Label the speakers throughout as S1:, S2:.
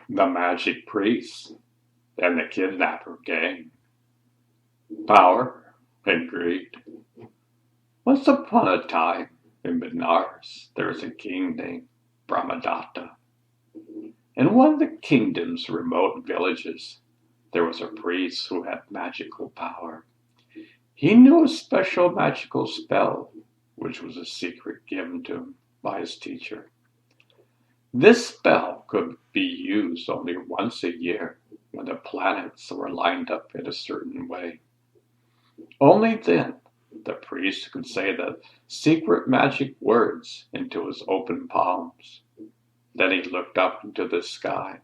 S1: The Magic Priest and the Kidnapper Gang. Power and greed. Once upon a time, in Benares, there was a king named Brahmadatta. In one of the kingdom's remote villages, there was a priest who had magical power. He knew a special magical spell, which was a secret given to him by his teacher. This spell could be used only once a year when the planets were lined up in a certain way. Only then the priest could say the secret magic words into his open palms. Then he looked up into the sky,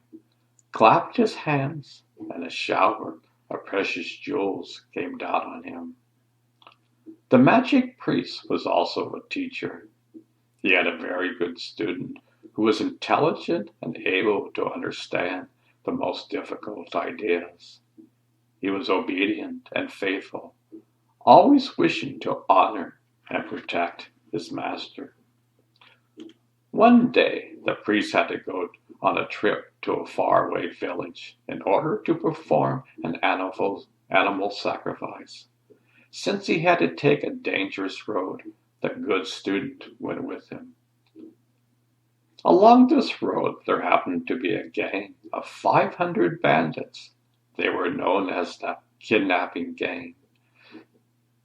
S1: clapped his hands, and a shower of precious jewels came down on him. The magic priest was also a teacher. He had a very good student who was intelligent and able to understand the most difficult ideas. He was obedient and faithful, always wishing to honor and protect his master. One day, the priest had to go on a trip to a faraway village in order to perform an animal sacrifice. Since he had to take a dangerous road, the good student went with him. Along this road there happened to be a gang of 500 bandits. They were known as the Kidnapping Gang.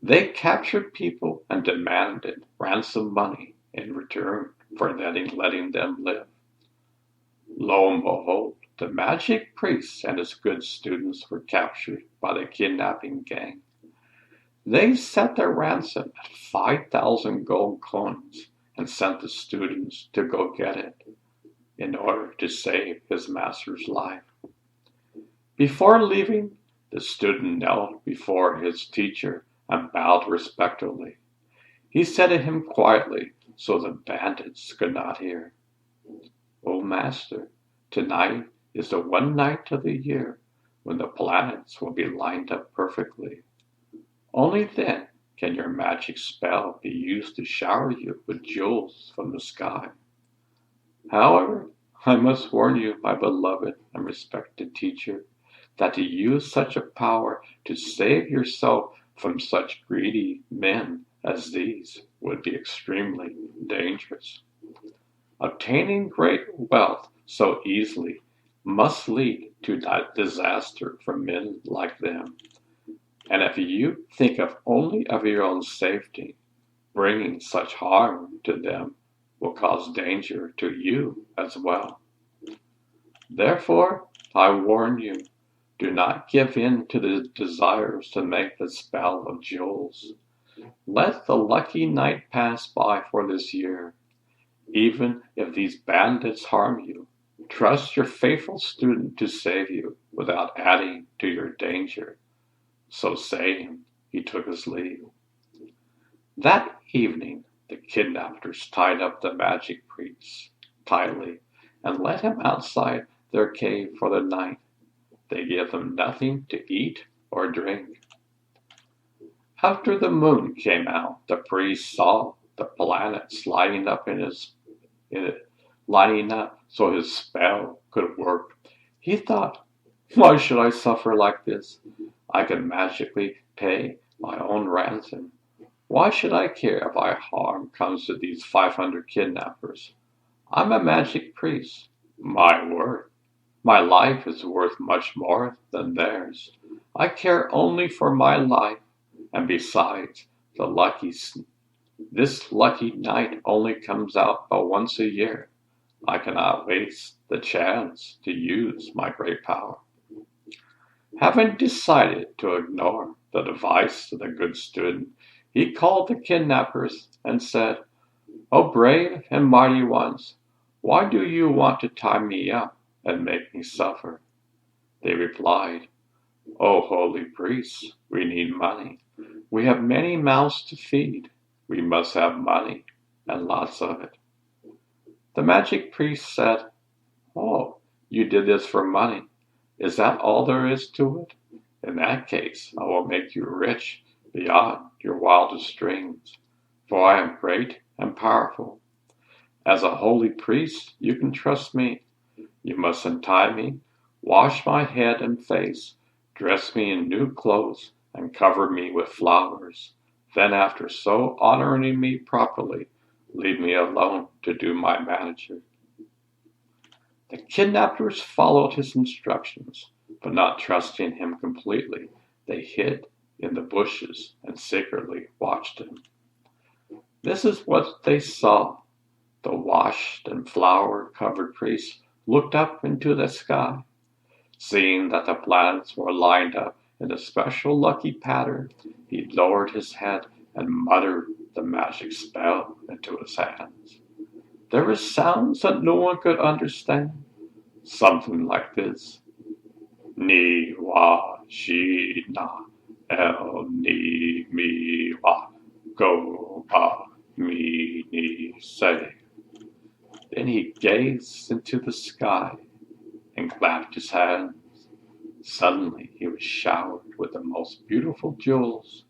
S1: They captured people and demanded ransom money in return for letting them live. Lo and behold, the magic priest and his good students were captured by the Kidnapping Gang. They set their ransom at 5,000 gold coins and sent the students to go get it in order to save his master's life. Before leaving, the student knelt before his teacher and bowed respectfully. He said to him quietly so the bandits could not hear, "O master, tonight is the one night of the year when the planets will be lined up perfectly. Only then can your magic spell be used to shower you with jewels from the sky. However, I must warn you, my beloved and respected teacher, that to use such a power to save yourself from such greedy men as these would be extremely dangerous. Obtaining great wealth so easily must lead to disaster for men like them. And if you think only of your own safety, bringing such harm to them will cause danger to you as well. Therefore, I warn you, do not give in to the desires to make the spell of jewels. Let the lucky night pass by for this year. Even if these bandits harm you, trust your faithful student to save you without adding to your danger." So saying, he took his leave. That evening, the kidnappers tied up the magic priest tightly and led him outside their cave for the night. They gave him nothing to eat or drink. After the moon came out, the priest saw the planets lining up so his spell could work. He thought, "Why should I suffer like this? I can magically pay my own ransom. Why should I care if harm comes to these 500 kidnappers? I'm a magic priest. My life is worth much more than theirs. I care only for my life, and besides, this lucky night only comes out but once a year. I cannot waste the chance to use my great power." Having decided to ignore the advice of the good student, he called the kidnappers and said, "O brave and mighty ones, why do you want to tie me up and make me suffer?" They replied, "O holy priests, we need money. We have many mouths to feed. We must have money, and lots of it." The magic priest said, "Oh, you did this for money. Is that all there is to it? In that case, I will make you rich beyond your wildest dreams, for I am great and powerful. As a holy priest, you can trust me. You must untie me, wash my head and face, dress me in new clothes, and cover me with flowers. Then, after so honoring me properly, leave me alone to do my manager." The kidnappers followed his instructions, but not trusting him completely, they hid in the bushes and secretly watched him. This is what they saw. The washed and flower-covered priest looked up into the sky. Seeing that the planets were lined up in a special lucky pattern, he lowered his head and muttered the magic spell into his hands. There were sounds that no one could understand. Something like this. Ni wa shi na el ni mi wa go ba mi ni say. Then he gazed into the sky and clapped his hands. Suddenly he was showered with the most beautiful jewels.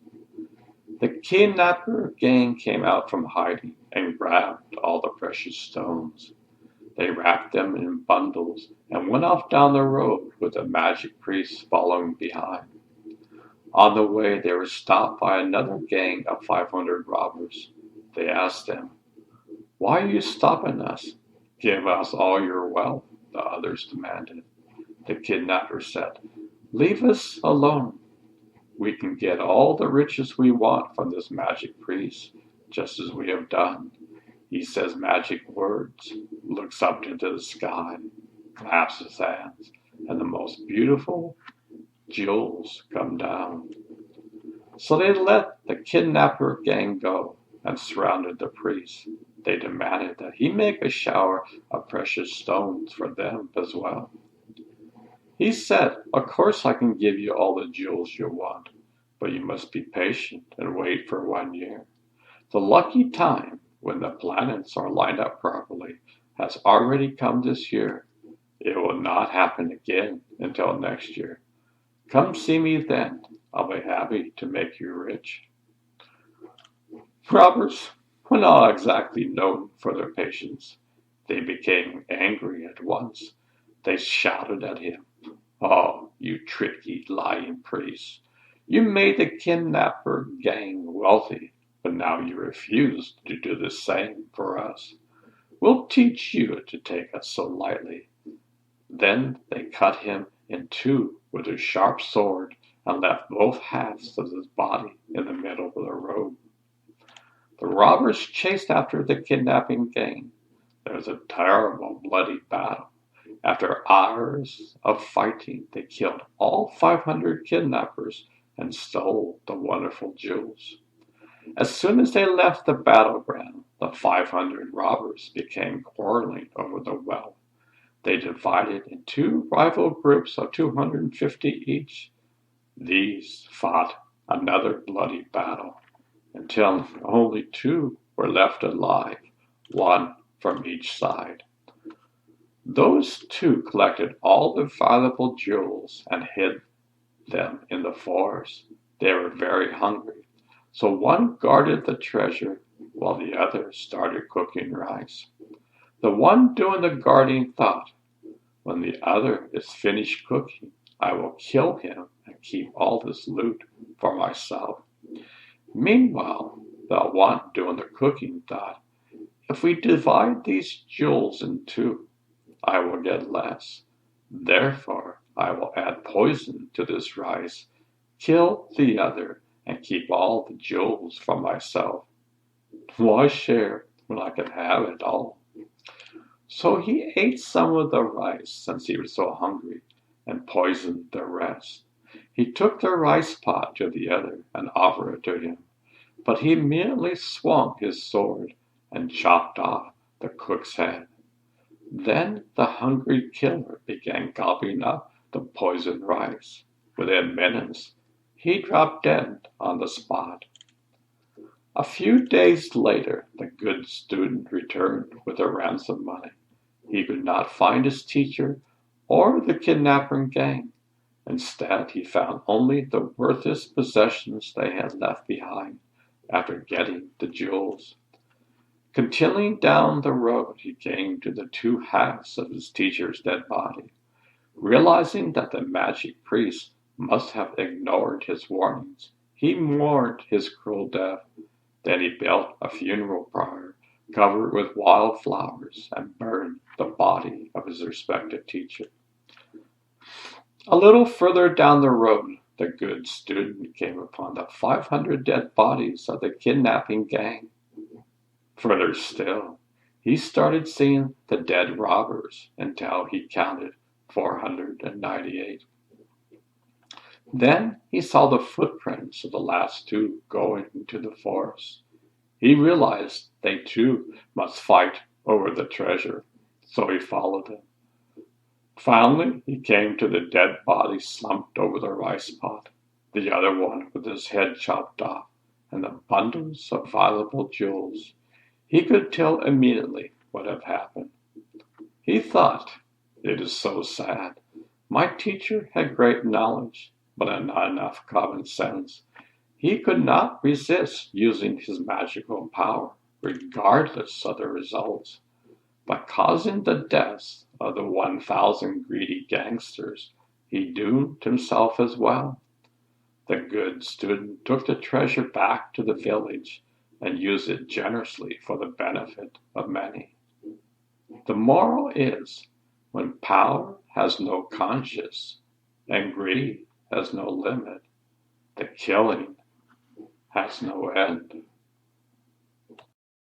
S1: The kidnapper gang came out from hiding and grabbed all the precious stones. They wrapped them in bundles and went off down the road with the magic priest following behind. On the way they were stopped by another gang of 500 robbers. They asked them, "Why are you stopping us? Give us all your wealth," the others demanded. The kidnapper said, "Leave us alone. We can get all the riches we want from this magic priest, just as we have done. He says magic words, looks up into the sky, claps his hands, and the most beautiful jewels come down." So they let the kidnapper gang go and surrounded the priest. They demanded that he make a shower of precious stones for them as well. He said, "Of course I can give you all the jewels you want, but you must be patient and wait for 1 year. The lucky time, when the planets are lined up properly, has already come this year. It will not happen again until next year. Come see me then. I'll be happy to make you rich." Robbers were not exactly known for their patience. They became angry at once. They shouted at him, "Oh, you tricky, lying priest! You made the kidnapper gang wealthy, but now you refuse to do the same for us. We'll teach you to take us so lightly." Then they cut him in two with a sharp sword and left both halves of his body in the middle of the road. The robbers chased after the kidnapping gang. There was a terrible bloody battle. After hours of fighting, they killed all 500 kidnappers and stole the wonderful jewels. As soon as they left the battleground, the 500 robbers began quarreling over the wealth. They divided in two rival groups of 250 each. These fought another bloody battle until only two were left alive, one from each side. Those two collected all the valuable jewels and hid them in the forest. They were very hungry, so one guarded the treasure while the other started cooking rice. The one doing the guarding thought, "When the other is finished cooking, I will kill him and keep all this loot for myself." Meanwhile, the one doing the cooking thought, "If we divide these jewels in two, I will get less. Therefore, I will add poison to this rice, kill the other, and keep all the jewels for myself. Why share when I can have it all?" So he ate some of the rice since he was so hungry and poisoned the rest. He took the rice pot to the other and offered it to him, but he immediately swung his sword and chopped off the cook's head. Then the hungry killer began gobbling up the poisoned rice. Within minutes, he dropped dead on the spot. A few days later, the good student returned with the ransom money. He could not find his teacher or the kidnapping gang. Instead, he found only the worthless possessions they had left behind after getting the jewels. Continuing down the road, he came to the two halves of his teacher's dead body. Realizing that the magic priest must have ignored his warnings, he mourned his cruel death. Then he built a funeral pyre covered with wild flowers and burned the body of his respected teacher. A little further down the road, the good student came upon the 500 dead bodies of the kidnapping gang. Further still, he started seeing the dead robbers until he counted 498. Then he saw the footprints of the last two going into the forest. He realized they too must fight over the treasure, so he followed them. Finally, he came to the dead body slumped over the rice pot, the other one with his head chopped off, and the bundles of valuable jewels. He could tell immediately what had happened. He thought, "It is so sad. My teacher had great knowledge, but not enough common sense. He could not resist using his magical power, regardless of the results. By causing the deaths of the 1,000 greedy gangsters, he doomed himself as well." The good student took the treasure back to the village and used it generously for the benefit of many. The moral is, when power has no conscience and greed has no limit, the killing has no end.